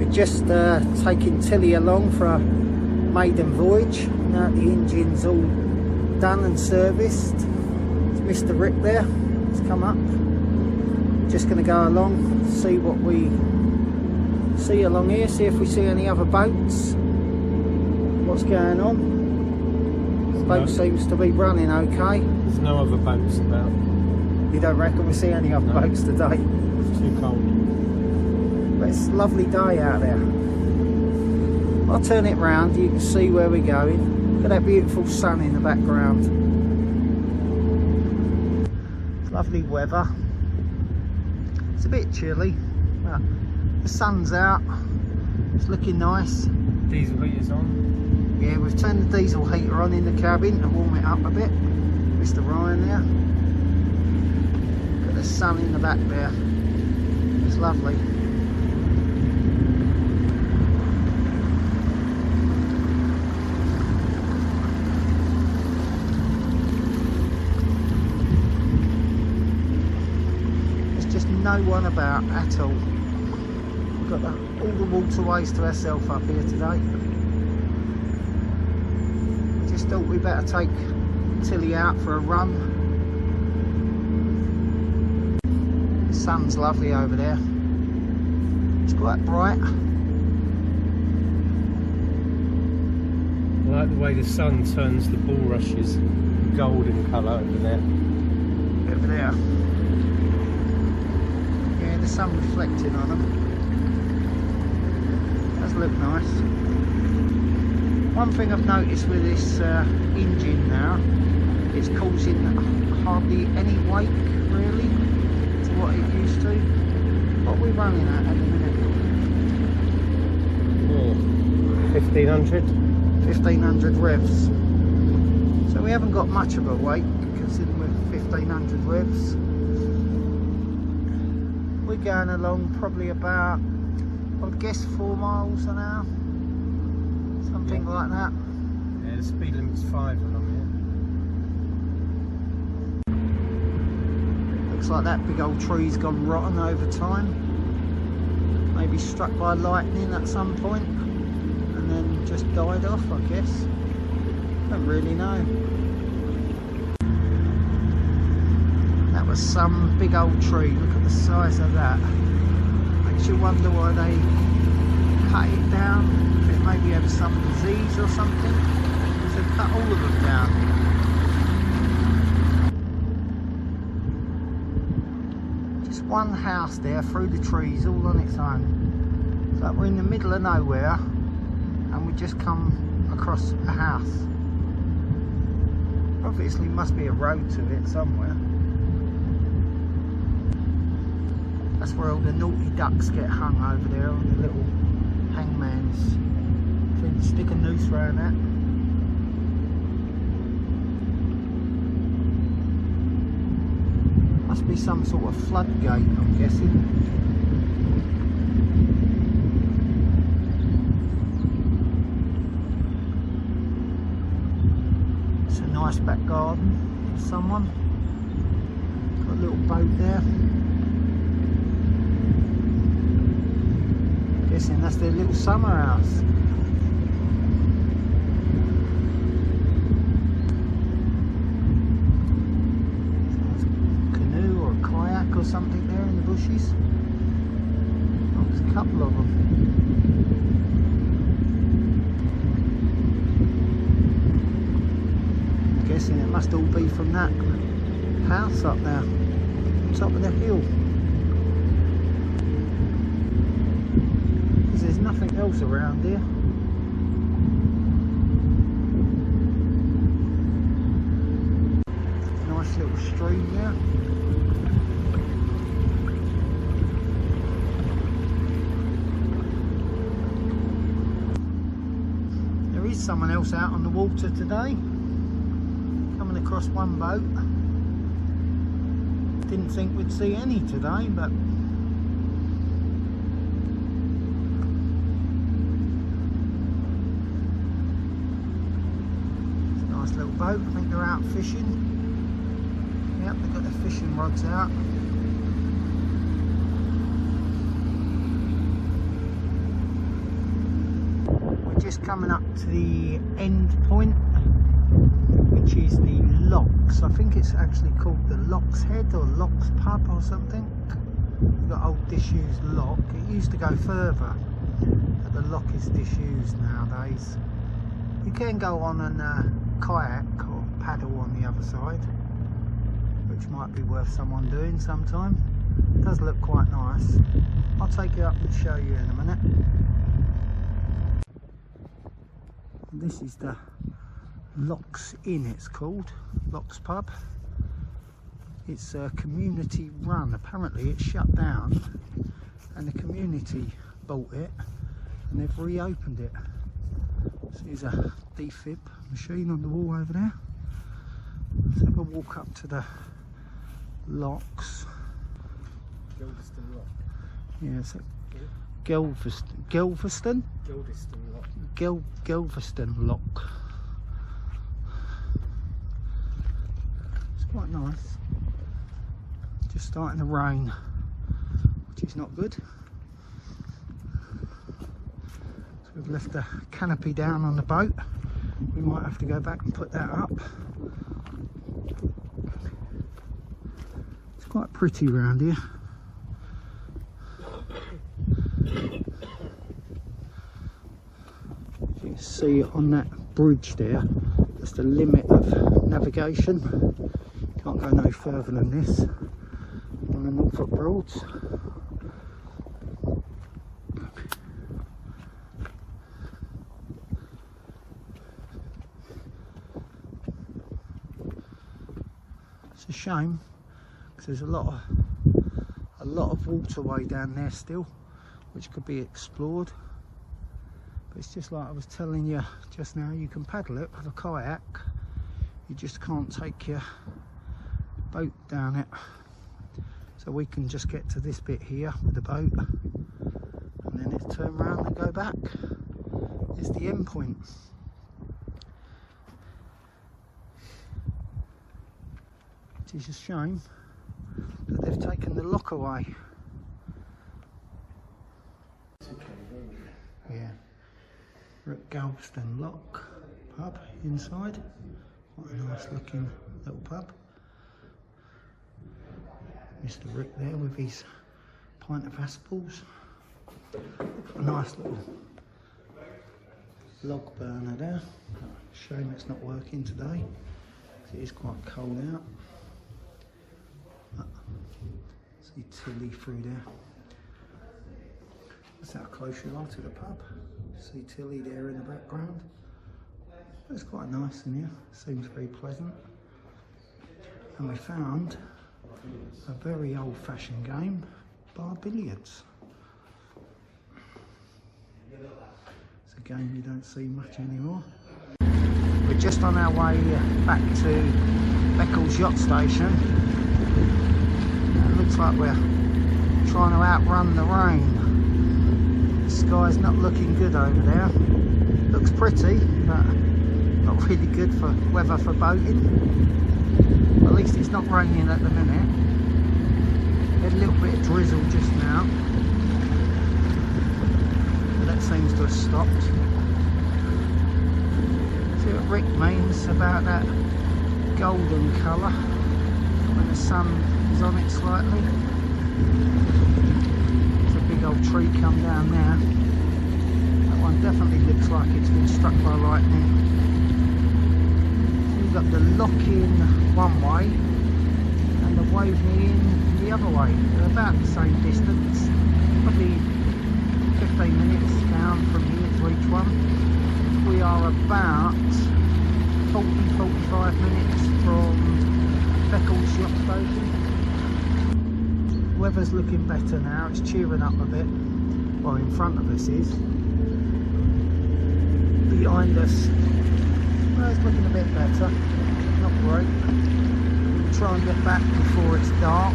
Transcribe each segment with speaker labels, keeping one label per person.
Speaker 1: We're just taking Tilly along for a maiden voyage. Now the engine's all done and serviced. It's Mr. Rick there. He's come up. Just going to go along, see what we see along here, see if we see any other boats. What's going on? The boat seems to be running okay.
Speaker 2: There's no other boats about.
Speaker 1: You don't reckon we see any other boats today?
Speaker 2: It's too cold.
Speaker 1: But it's a lovely day out there. I'll turn it round, you can see where we're going. Look at that beautiful sun in the background. It's lovely weather. It's a bit chilly, but the sun's out. It's looking nice.
Speaker 2: Diesel heater's on.
Speaker 1: Yeah, we've turned the diesel heater on in the cabin to warm it up a bit. Mr. Ryan there. Look at the sun in the back there. It's lovely. No one about at all. We've got all the waterways to ourselves up here today. Just thought we better take Tilly out for a run. The sun's lovely over there. It's quite bright.
Speaker 2: I like the way the sun turns the bulrushes golden colour over there.
Speaker 1: Over there. The sun reflecting on them. Does look nice. One thing I've noticed with this engine now, it's causing hardly any wake really to what it used to. What are we running at the minute?
Speaker 2: 1500.
Speaker 1: 1500 revs. So we haven't got much of a wake considering we're 1500 revs. We're going along probably about, I would guess, 4 miles an hour, something like that.
Speaker 2: Yeah, the speed limit's 5 along
Speaker 1: here. Looks like that big old tree's gone rotten over time. Maybe struck by lightning at some point and then just died off, I guess. Don't really know. Some big old tree. Look at the size of that. Makes you wonder why they cut it down. If it maybe had some disease or something. So they cut all of them down. Just one house there through the trees all on its own. It's like we're in the middle of nowhere and we just come across a house. Obviously must be a road to it somewhere. That's where all the naughty ducks get hung over there on the little hangman's thing. Stick a noose around that. Must be some sort of floodgate, I'm guessing. It's a nice back garden for someone. Got a little boat there. Guessing that's their little summer house. Canoe or a kayak or something there in the bushes. Oh, there's a couple of them. Guessing it must all be from that house up there, on top of the hill. There's nothing else around here. Nice little stream there. There is someone else out on the water today. Coming across one boat. Didn't think we'd see any today, but little boat. I think they're out fishing. Yep, they've got their fishing rods out. just coming up to the end point, which is the Locks. I think it's actually called the Locks Head or Locks Pub or something. We've got old disused lock. It used to go further, but the lock is disused nowadays. You can go on and kayak or paddle on the other side, which might be worth someone doing sometime. It does look quite nice. I'll take you up and show you in a minute. This is the Locks Inn, it's called, Locks Pub. It's a community run. Apparently it's shut down and the community bought it and they've reopened it. So there's a defib machine on the wall over there. Let's have a walk up to the locks.
Speaker 2: Geldeston Lock.
Speaker 1: Yeah, it's a Geldeston
Speaker 2: Lock.
Speaker 1: Geldeston Lock. It's quite nice. Just starting to rain, which is not good. So we've left the canopy down on the boat. We might have to go back and put that up. It's quite pretty around here. As you can see on that bridge there, that's the limit of navigation. Can't go no further than this on the Norfolk roads. It's a shame because there's a lot of waterway down there still, which could be explored. But it's just like I was telling you just now, you can paddle it with a kayak, you just can't take your boat down it. So we can just get to this bit here with the boat and then it's turn around and go back. It's the end point. Which is a shame that they've taken the lock away. Yeah, we're at Geldeston Lock pub inside. Quite a nice looking little pub. Mr. Rick there with his pint of Aspals. A nice little log burner there. Shame it's not working today. It is quite cold out. See Tilly through there. That's how close you are to the pub. See Tilly there in the background. It's quite nice in here. Seems very pleasant. And we found a very old-fashioned game, bar billiards. It's a game you don't see much anymore. We're just on our way back to Beccles yacht station. It looks like we're trying to outrun the rain. The sky's not looking good over there. Looks pretty, but not really good for weather for boating. At least it's not raining at the minute. Had a little bit of drizzle just now, but that seems to have stopped. See what Rick means about that golden colour when the sun is on it slightly. There's a big old tree come down there. That one definitely looks like it's been struck by lightning. We've got the lock in one way and the waving in the other way. They're about the same distance, probably 15 minutes down from here to each one. We are about 40-45 minutes from Beccles yacht station. Weather's looking better now, it's cheering up a bit. Well, in front of us is. Behind us, well, it's looking a bit better, not great. We'll try and get back before it's dark.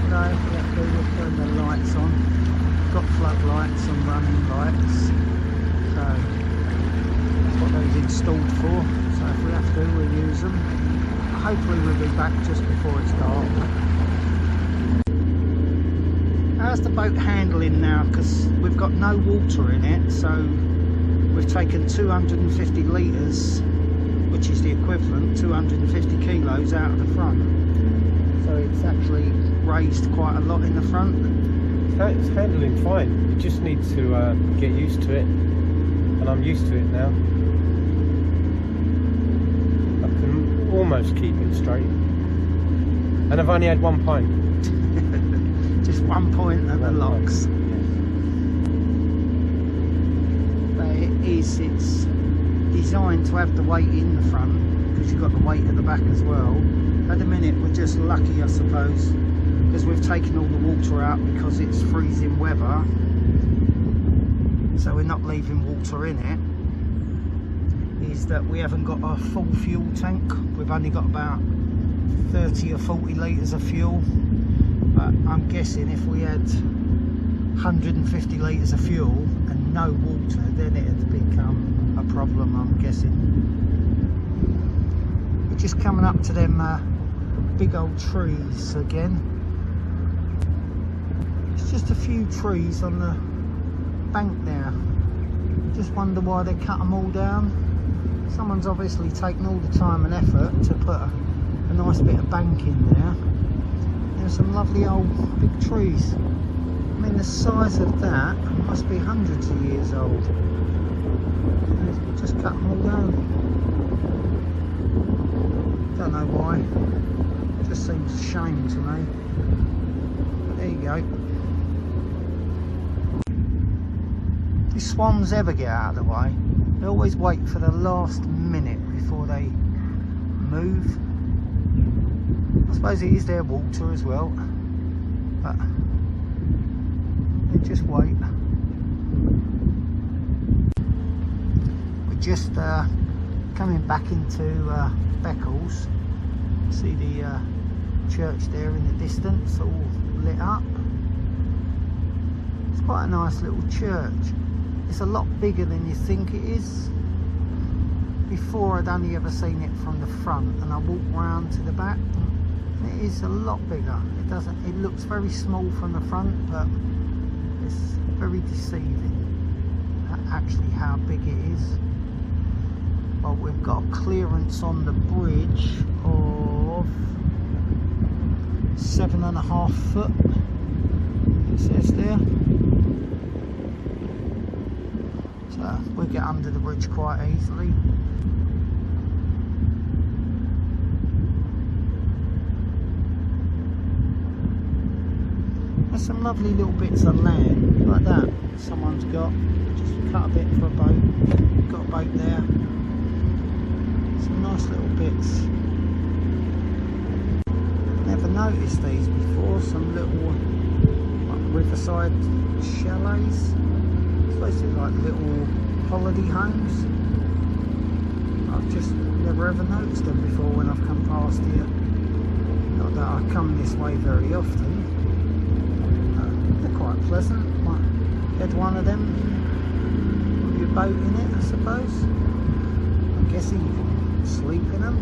Speaker 1: No, we have to turn the lights on. Got floodlights and running lights. So that's what those installed for. So if we have to, we'll use them. Hopefully we'll be back just before it's dark. how's the boat handling now? Because we've got no water in it, so we've taken 250 litres, which is the equivalent, 250 kilos out of the front. So it's actually raised quite a lot in the front.
Speaker 2: It's handling fine. You just need to get used to it, and I'm used to it now. I can almost keep it straight, and I've only had 1 pint.
Speaker 1: Just 1 point at the locks. But it's designed to have the weight in the front, because you've got the weight at the back as well. At the minute we're just lucky, I suppose, because we've taken all the water out because it's freezing weather, so we're not leaving water in it, is that we haven't got a full fuel tank. We've only got about 30 or 40 litres of fuel. But I'm guessing if we had 150 litres of fuel and no water, then it'd become a problem, I'm guessing. We're just coming up to them big old trees again. It's just a few trees on the bank there. Just wonder why they cut them all down. Someone's obviously taken all the time and effort to put a nice bit of bank in there. There's some lovely old big trees. I mean, the size of that must be hundreds of years old. They've just cut them all down. Don't know why. It just seems a shame to me. But there you go. Do swans ever get out of the way? They always wait for the last minute before they move. I suppose it is their water as well, but they just wait. We're just coming back into Beccles. See the church there in the distance, all lit up. It's quite a nice little church. It's a lot bigger than you think it is. Before I'd only ever seen it from the front, and I walked round to the back. It is a lot bigger. It looks very small from the front, but it's very deceiving actually how big it is. Well, we've got a clearance on the bridge of 7.5 foot, it says there. So we get under the bridge quite easily. There's some lovely little bits of land like that someone's got. Just cut a bit for a boat. Got a boat there. Some nice little bits. Never noticed these before. Some little like riverside chalets. I suppose they're like little holiday homes. I've just never ever noticed them before when I've come past here. Not that I come this way very often. They're quite pleasant. Might get one of them with your boat in it, I suppose. I'm guessing you can sleep in them.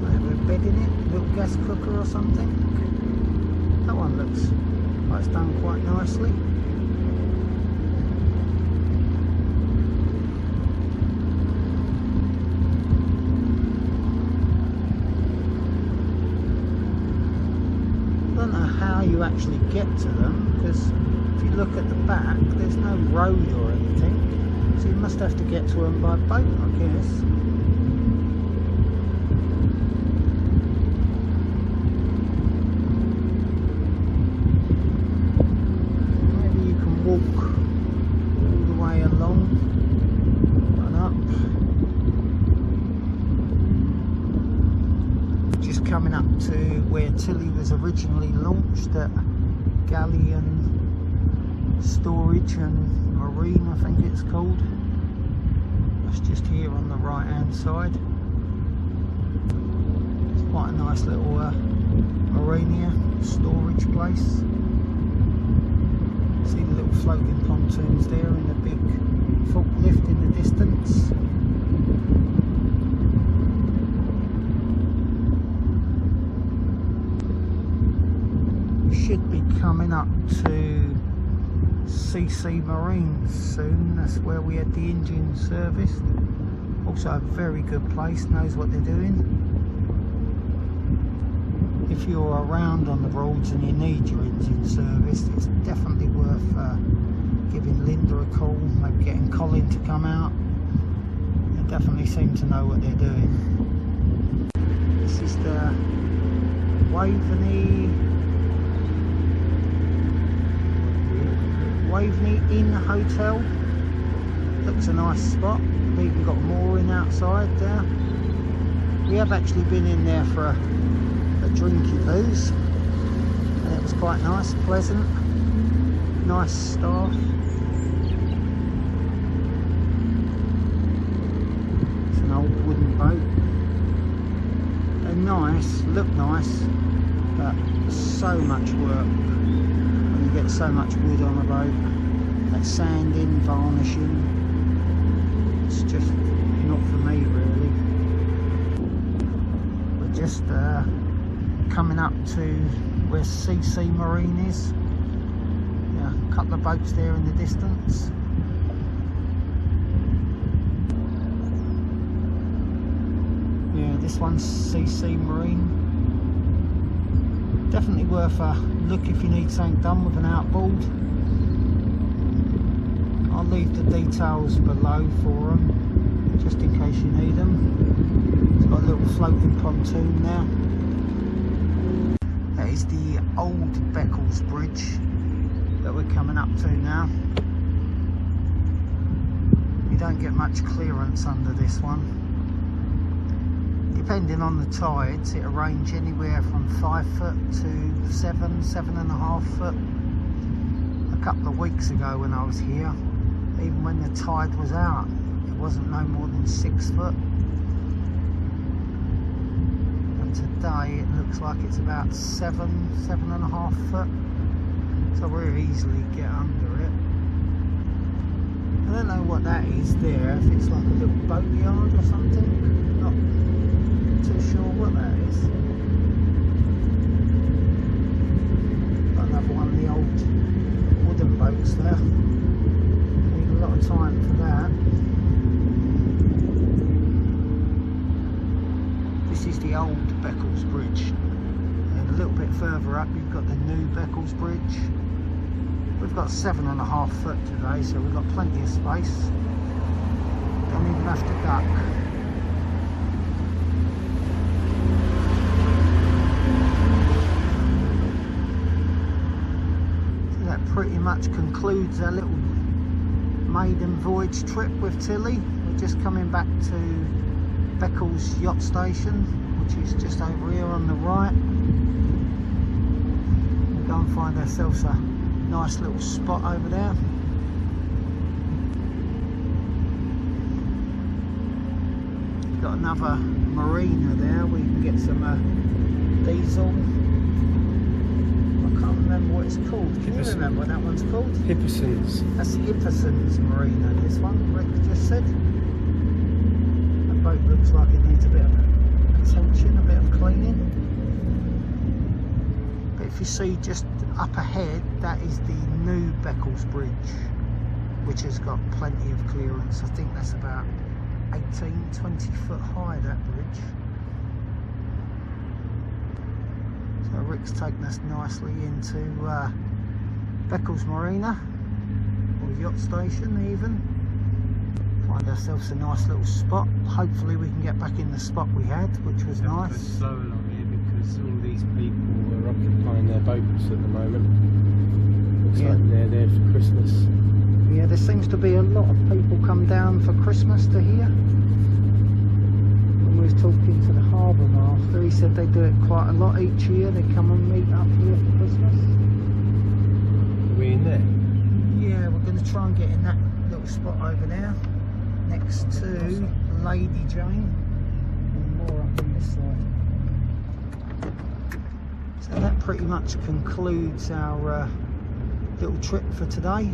Speaker 1: Might have a bed in it, a little gas cooker or something. That one looks like it's done quite nicely. I don't know how you actually get to them, because if you look at the back there's no road or anything, so you must have to get to them by boat, I guess. Maybe you can walk all the way along and up. Just coming up to where Tilly was originally launched, at Galleon Storage and Marine, I think it's called. That's just here on the right hand side. It's quite a nice little marine here, storage place. See the little floating pontoons there and the big forklift in the distance. Should be coming up to CC Marines soon. That's where we had the engine serviced. Also a very good place, knows what they're doing. If you're around on the Broads and you need your engine serviced, it's definitely worth giving Linda a call, maybe getting Colin to come out. They definitely seem to know what they're doing. This is the Waveney Inn Hotel. Looks a nice spot. We've even got mooring outside there. We have actually been in there for a drinky booze, and it was quite nice, pleasant, nice staff. It's an old wooden boat. They're nice, look nice, but so much work when you get so much wood on a boat. That sanding, varnishing, it's just not for me really. We're just coming up to where CC Marine is. Yeah, a couple of boats there in the distance. Yeah, this one's CC Marine. Definitely worth a look if you need something done with an outboard. I'll leave the details below for them, just in case you need them. It's got a little floating pontoon now. That is the old Beccles bridge that we're coming up to now. You don't get much clearance under this one. Depending on the tides, it'll range anywhere from 5 foot to 7.5 foot. A couple of weeks ago when I was here, even when the tide was out, it wasn't no more than 6 foot. And today it looks like it's about 7.5 foot. So we'll easily get under it. I don't know what that is there, if it's like a little boatyard or something. Not too sure what that is. Got another one of the old wooden boats there. Need a lot of time for that. This is the old Beccles bridge, and a little bit further up you've got the new Beccles bridge. We've got 7.5 foot today, so we've got plenty of space. Don't even have to duck. So that pretty much concludes our little maiden voyage trip with Tilly. We're just coming back to Beccles Yacht Station, which is just over here on the right. We'll go and find ourselves a nice little spot over there. Got another marina there, we can get some diesel. I can't remember what it's called. Can you remember what that one's called?
Speaker 2: Hipperson's.
Speaker 1: That's the Hipperson's marina, this one, Rick just said. That boat looks like it needs a bit of attention, a bit of cleaning. But if you see just up ahead, that is the new Beccles bridge, which has got plenty of clearance. I think that's about 18-20 foot high, that bridge. So Rick's taken us nicely into Beccles Marina, or Yacht Station even. Find ourselves a nice little spot. Hopefully we can get back in the spot we had, which was nice.
Speaker 2: Go slow along here because all these people are occupying their boats at the moment. Looks like they're there for Christmas.
Speaker 1: Yeah, there seems to be a lot of people come down for Christmas to here. When we was talking to the harbour master, he said they do it quite a lot each year. They come and meet up here for Christmas.
Speaker 2: Are we in there?
Speaker 1: Yeah, we're going to try and get in that little spot over there, next to Lady Jane, and more up on this side. So that pretty much concludes our little trip for today.